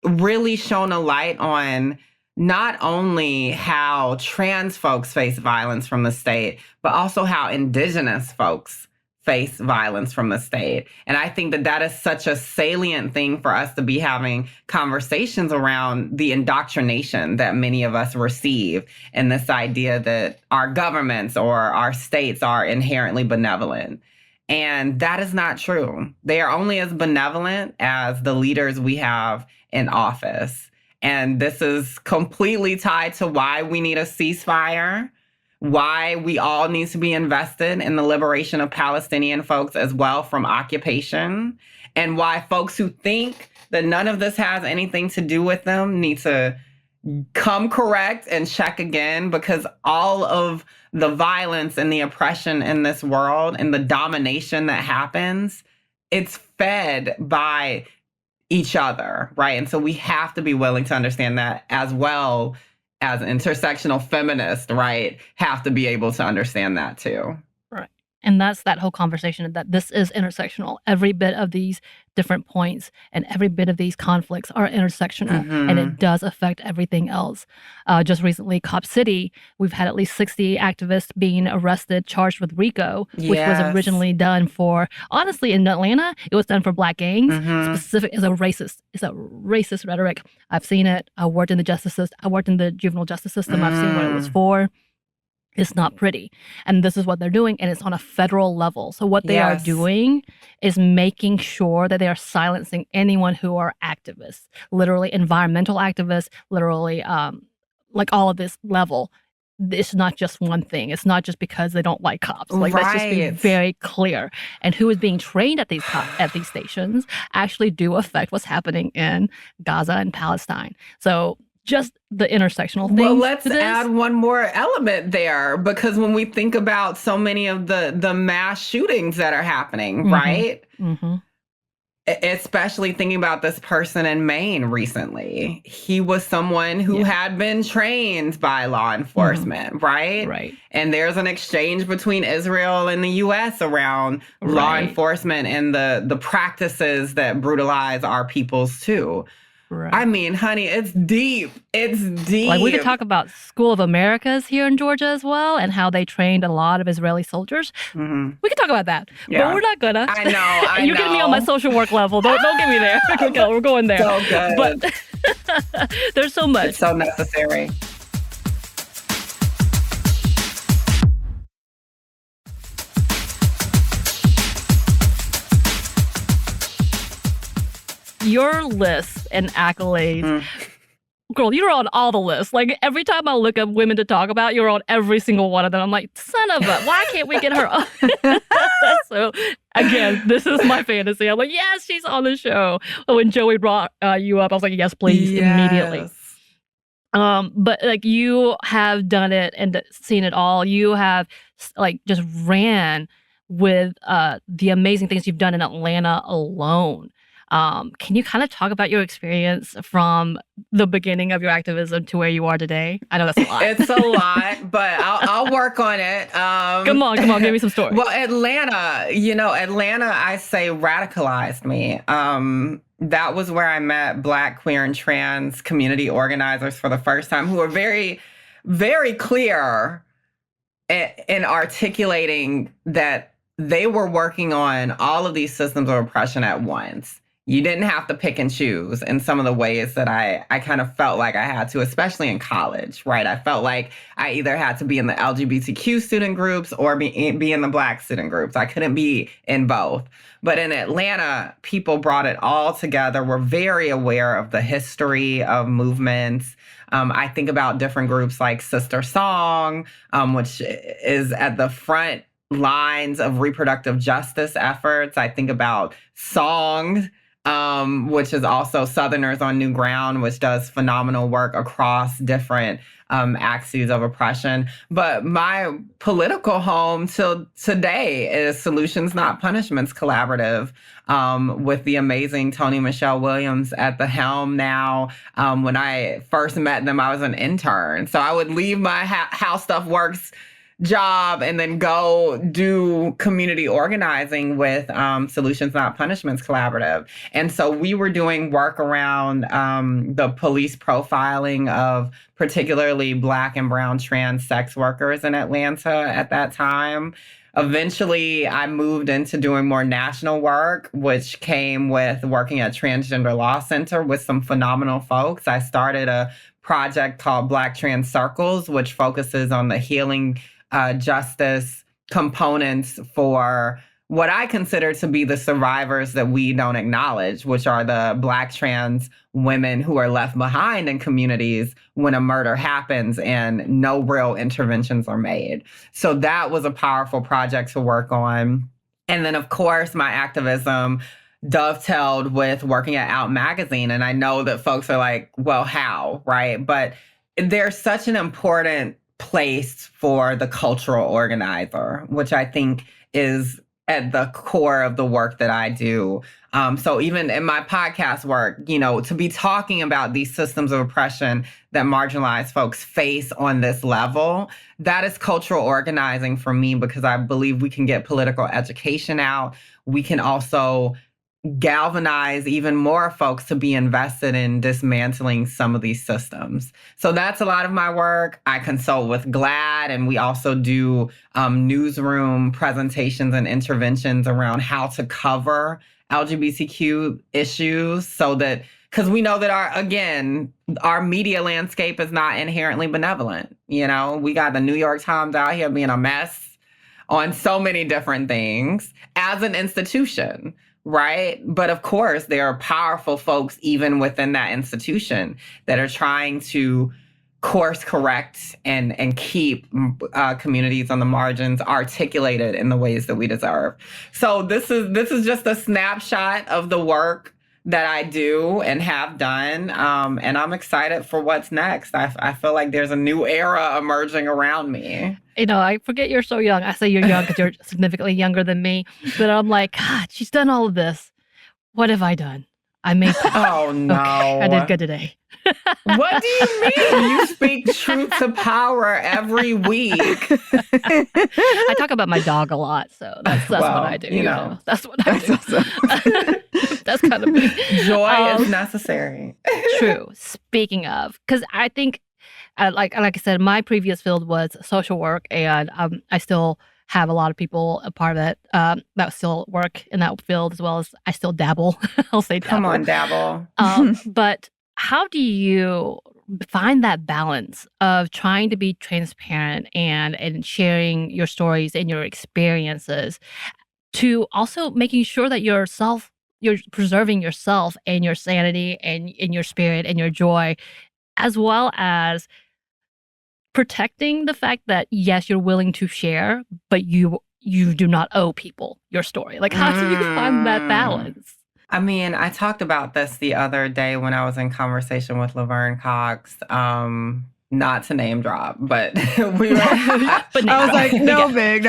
really shone a light on not only how trans folks face violence from the state, but also how Indigenous folks face violence from the state. And I think that is such a salient thing for us to be having conversations around, the indoctrination that many of us receive, and this idea that our governments or our states are inherently benevolent. And that is not true. They are only as benevolent as the leaders we have in office. And this is completely tied to why we need a ceasefire, why we all need to be invested in the liberation of Palestinian folks as well from occupation, and why folks who think that none of this has anything to do with them need to come correct and check again, because all of the violence and the oppression in this world and the domination that happens, it's fed by each other, right? And so we have to be willing to understand that, as well as intersectional feminists, right, have to be able to understand that too. Right. And that's that whole conversation, that this is intersectional. Every bit of these different points and every bit of these conflicts are intersectional, and it does affect everything else. Just recently, Cop City, we've had at least 60 activists being arrested, charged with RICO, which was originally done for, honestly, in Atlanta, it was done for Black gangs. Specific is a racist rhetoric. I've seen it. I worked in the justice system. I worked in the juvenile justice system. I've seen what it was for. It's not pretty. And this is what they're doing, and it's on a federal level. So what they are doing is making sure that they are silencing anyone who are activists, literally environmental activists, literally like all of this level. It's not just one thing. It's not just because they don't like cops. Like, let's just be very clear. And who is being trained at these stations actually do affect what's happening in Gaza and Palestine. So just the intersectional things. Well, let's add one more element there, because when we think about so many of the mass shootings that are happening, right? Especially thinking about this person in Maine recently. He was someone who had been trained by law enforcement, right? Right. And there's an exchange between Israel and the U.S. around law enforcement and the practices that brutalize our peoples too. Right. I mean, honey, it's deep. It's deep. Like, we could talk about School of Americas here in Georgia as well, and how they trained a lot of Israeli soldiers. We could talk about that, but we're not gonna. I know. You're getting me on my social work level. Don't get me there. We're going there. So good. But there's so much. It's so necessary. your lists and accolades, girl, you're on all the lists. Like, every time I look up women to talk about, you're on every single one of them. I'm like, son of a, why can't we get her on? So, again, this is my fantasy. I'm like, yes, she's on the show. When Joey brought you up, I was like, yes, please, immediately. But like, you have done it and seen it all. You have like just ran with the amazing things you've done in Atlanta alone. Can you kind of talk about your experience from the beginning of your activism to where you are today? I know that's a lot. It's a lot, but I'll work on it. Come on, give me some stories. Well, Atlanta, I say radicalized me. That was where I met Black, queer, and trans community organizers for the first time, who were very, very clear in articulating that they were working on all of these systems of oppression at once. You didn't have to pick and choose in some of the ways that I kind of felt like I had to, especially in college, right? I felt like I either had to be in the LGBTQ student groups or be in the Black student groups. I couldn't be in both. But in Atlanta, people brought it all together. We're very aware of the history of movements. I think about different groups like Sister Song, which is at the front lines of reproductive justice efforts. I think about Song, which is also Southerners on New Ground, which does phenomenal work across different axes of oppression. But my political home till today is Solutions Not Punishments Collaborative, with the amazing Toni Michelle Williams at the helm now. When I first met them, I was an intern. So I would leave my How Stuff Works job and then go do community organizing with Solutions Not Punishments Collaborative. And so we were doing work around the police profiling of particularly Black and brown trans sex workers in Atlanta at that time. Eventually, I moved into doing more national work, which came with working at Transgender Law Center with some phenomenal folks. I started a project called Black Trans Circles, which focuses on the healing justice components for what I consider to be the survivors that we don't acknowledge, which are the Black trans women who are left behind in communities when a murder happens and no real interventions are made. So that was a powerful project to work on. And then, of course, my activism dovetailed with working at Out Magazine. And I know that folks are like, well, how, right? But there's such an important place for the cultural organizer, which I think is at the core of the work that I do. So even in my podcast work, to be talking about these systems of oppression that marginalized folks face on this level, that is cultural organizing for me, because I believe we can get political education out. We can also galvanize even more folks to be invested in dismantling some of these systems. So that's a lot of my work. I consult with GLAAD, and we also do newsroom presentations and interventions around how to cover LGBTQ issues, so that, because we know that our media landscape is not inherently benevolent. We got the New York Times out here being a mess on so many different things as an institution. Right. But of course, there are powerful folks even within that institution that are trying to course correct and keep communities on the margins articulated in the ways that we deserve. So this is just a snapshot of the work that I do and have done. And I'm excited for what's next. I feel like there's a new era emerging around me. I forget you're so young. I say you're young because you're significantly younger than me. But I'm like, God, she's done all of this. What have I done? I made Oh, no. Okay, I did good today. What do you mean? You speak truth to power every week. I talk about my dog a lot, so that's what I do. That's what I do. Awesome. That's kind of me. Joy is necessary. True. Speaking of, because I think, like I said, my previous field was social work, and I still have a lot of people a part of it that still work in that field, as well as I still dabble. I'll say dabble. Come on, dabble. But how do you find that balance of trying to be transparent and sharing your stories and your experiences, to also making sure that you're you're preserving yourself and your sanity and your spirit and your joy, as well as protecting the fact that, yes, you're willing to share, but you do not owe people your story. Like, how do you find that balance? I mean, I talked about this the other day when I was in conversation with Laverne Cox. Not to name drop, but we were. I was like, no big.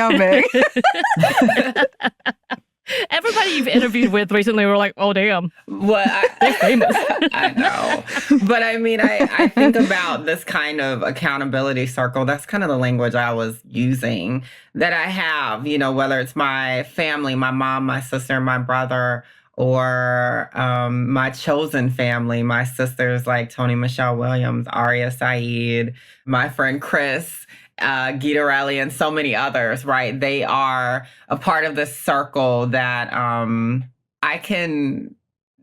Everybody you've interviewed with recently were like, oh, damn. Well, they're famous. I know. But I mean, I think about this kind of accountability circle. That's kind of the language I was using that I have, you know, whether it's my family, my mom, my sister, my brother, or my chosen family, my sisters like Tony Michelle Williams, Aria Saeed, my friend Chris, Gita Raleigh, and so many others, right? They are a part of this circle that I can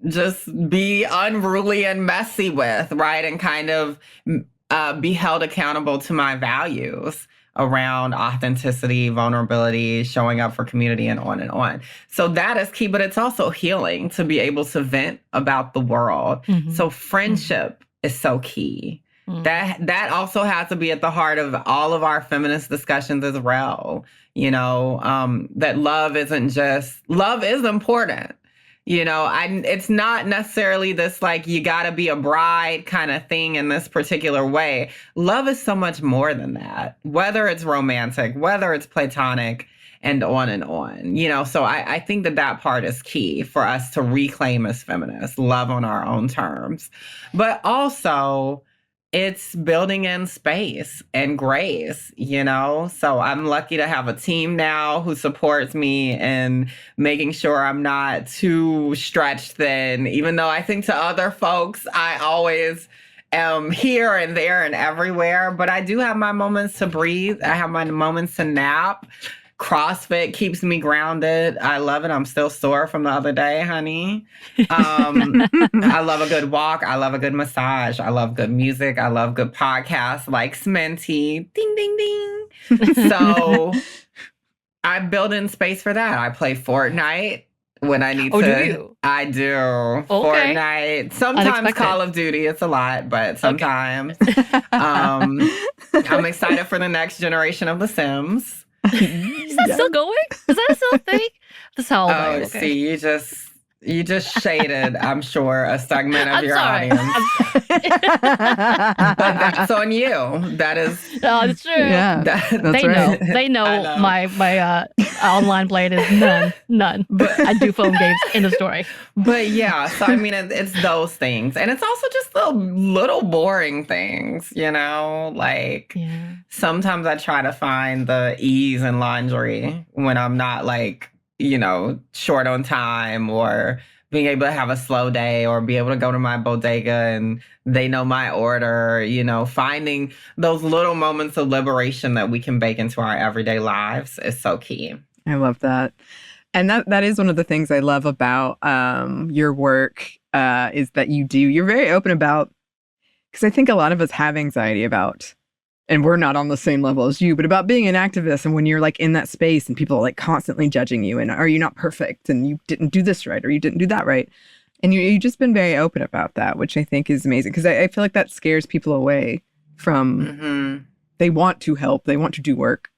just be unruly and messy with, right? And kind of be held accountable to my values around authenticity, vulnerability, showing up for community, and on and on. So that is key, but it's also healing to be able to vent about the world. So friendship is so key. That also has to be at the heart of all of our feminist discussions as well. You know, that love is important. You know, it's not necessarily this like you gotta be a bride kind of thing in this particular way. Love is so much more than that, whether it's romantic, whether it's platonic, and on and on. You know, so I think that part is key for us to reclaim as feminists, love on our own terms. But also, it's building in space and grace, you know? So I'm lucky to have a team now who supports me in making sure I'm not too stretched thin, even though I think to other folks, I always am here and there and everywhere. But I do have my moments to breathe. I have my moments to nap. CrossFit keeps me grounded. I love it. I'm still sore from the other day, honey. I love a good walk. I love a good massage. I love good music. I love good podcasts like SMNTY. Ding, ding, ding. So I build in space for that. I play Fortnite when I need to. Do you? I do. Okay. Fortnite. Sometimes Unexpected. Call of Duty. It's a lot, but sometimes. Okay. I'm excited for the next generation of The Sims. Is that still going? Is that still a thing? That's how old I am. Okay. See, you just shaded, I'm sure, a segment of your audience. But that's on you. That is. No, it's true. Yeah, they right. know. They know my online playing is none. But I do phone games in the story. But yeah, so I mean, it's those things, and it's also just the little boring things, you know. Like sometimes I try to find the ease in laundry when I'm not like, you know, short on time, or being able to have a slow day, or be able to go to my bodega and they know my order, you know, finding those little moments of liberation that we can bake into our everyday lives is so key. I love that. And that is one of the things I love about your work is that you're very open about, because I think a lot of us have anxiety about, and we're not on the same level as you, but about being an activist, and when you're like in that space and people are like constantly judging you and are you not perfect and you didn't do this right or you didn't do that right. And you've just been very open about that, which I think is amazing, because I feel like that scares people away from, they want to help, they want to do work,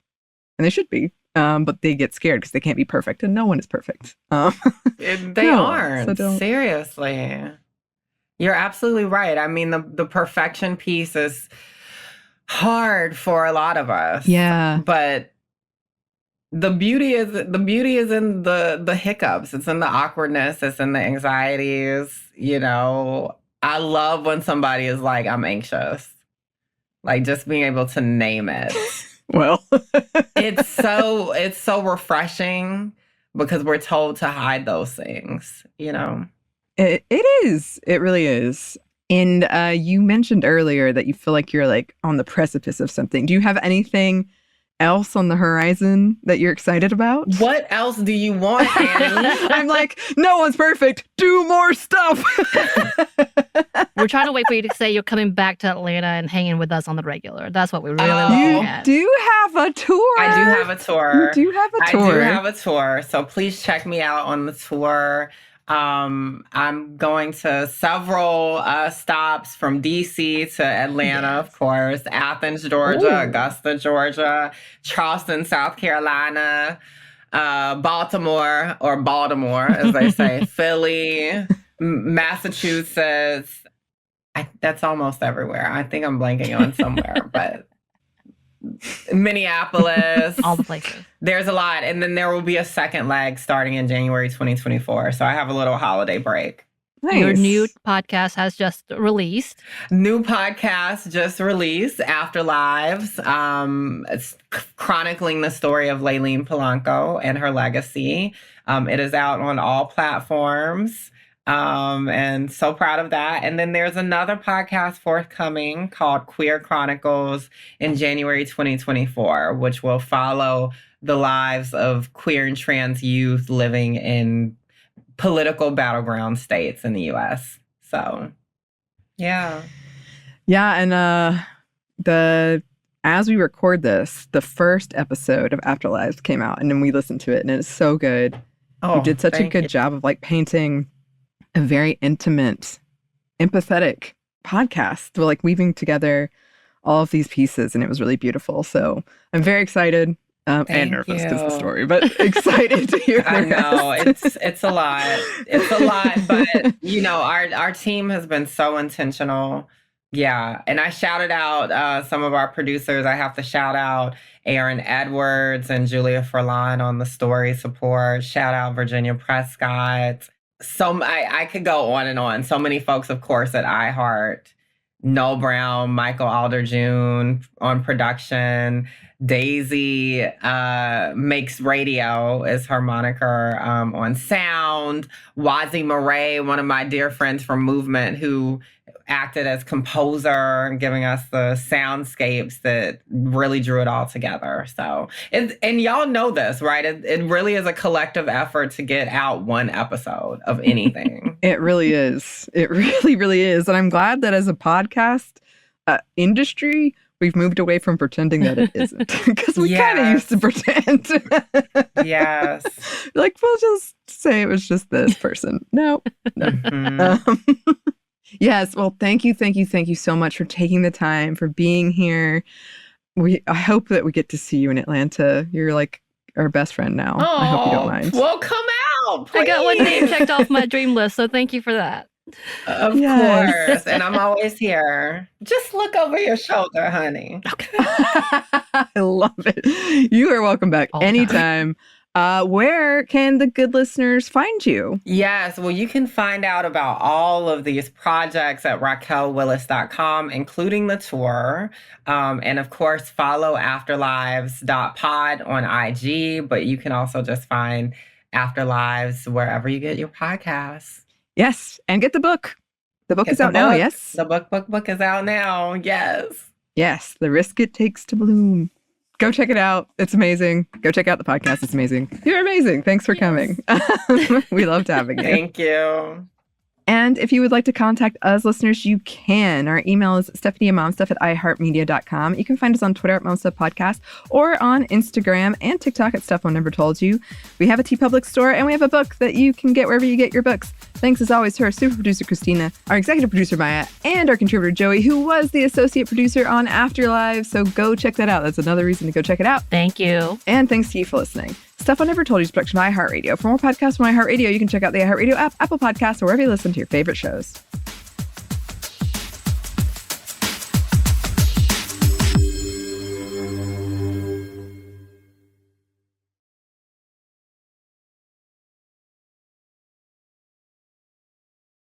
and they should be, but they get scared because they can't be perfect, and no one is perfect. They aren't, so seriously. You're absolutely right. I mean, the perfection piece is hard for a lot of us. Yeah. But the beauty is in the hiccups. It's in the awkwardness. It's in the anxieties. You know, I love when somebody is like, I'm anxious. Like, just being able to name it. Well, it's so refreshing, because we're told to hide those things, you know. It is. It really is. And you mentioned earlier that you feel like you're like on the precipice of something. Do you have anything else on the horizon that you're excited about? What else do you want, Anney? I'm like, no one's perfect. Do more stuff. We're trying to wait for you to say you're coming back to Atlanta and hanging with us on the regular. That's what we really want. You do have a tour. I do have a tour. You do have a tour. I do have a tour. So please check me out on the tour. I'm going to several stops from DC to Atlanta, of course, Athens, Georgia, Augusta, Georgia, Charleston, South Carolina, Baltimore, or Baltimore, as they say, Philly, Massachusetts. That's almost everywhere. I think I'm blanking on somewhere, but Minneapolis. All the places. There's a lot. And then there will be a second leg starting in January 2024. So I have a little holiday break. Nice. Your new podcast has just released. New podcast just released, Afterlives. It's chronicling the story of Layleen Polanco and her legacy. It is out on all platforms. And so proud of that. And then there's another podcast forthcoming called Queer Chronicles in January 2024, which will follow the lives of queer and trans youth living in political battleground states in the U.S. So, yeah. Yeah, and as we record this, the first episode of Afterlives came out, and then we listened to it, and it's so good. You did such a good job of like painting a very intimate, empathetic podcast. We're like weaving together all of these pieces, and it was really beautiful. So I'm very excited and nervous because of the story, but excited to hear the I know rest. it's a lot. It's a lot, but you know, our team has been so intentional. Yeah, and I shouted out some of our producers. I have to shout out Aaron Edwards and Julia Furlan on the story support. Shout out Virginia Prescott. So I could go on and on. So many folks, of course, at iHeart. Noel Brown, Michael Alder-June on production. Daisy makes radio is her moniker on sound. Wazi Murray, one of my dear friends from Movement, who acted as composer, giving us the soundscapes that really drew it all together. So, and y'all know this, right? It really is a collective effort to get out one episode of anything. It really is. It really, really is. And I'm glad that as a podcast industry, we've moved away from pretending that it isn't. Because we kind of used to pretend. Yes. Like, we'll just say it was just this person. No. Mm-hmm. Yes. Well, thank you so much for taking the time, for being here. I hope that we get to see you in Atlanta. You're like our best friend now. Oh, I hope you don't mind. Well, come out, please. I got one name checked off my dream list, so thank you for that. Of course. And I'm always here. Just look over your shoulder, honey. I love it. You are welcome back anytime. Where can the good listeners find you? Yes, well, you can find out about all of these projects at raquelwillis.com, including the tour. And of course, follow afterlives.pod on IG, but you can also just find Afterlives wherever you get your podcasts. Yes, and get the book. The book is out now, yes? The book is out now, yes. Yes, The Risk It Takes to Bloom. Go check it out. It's amazing. Go check out the podcast. It's amazing. You're amazing. Thanks for coming. We loved having you. Thank you. And if you would like to contact us listeners, you can. Our email is stephanieandmomstuff@iheartmedia.com. You can find us on Twitter at momstuffpodcast or on Instagram and TikTok at Stuff Mom Never Told You. We have a TeePublic store and we have a book that you can get wherever you get your books. Thanks as always to our super producer, Christina, our executive producer, Maya, and our contributor, Joey, who was the associate producer on Afterlives. So go check that out. That's another reason to go check it out. Thank you. And thanks to you for listening. Stuff I Never Told You is a production of iHeartRadio. For more podcasts from iHeartRadio, you can check out the iHeartRadio app, Apple Podcasts, or wherever you listen to your favorite shows.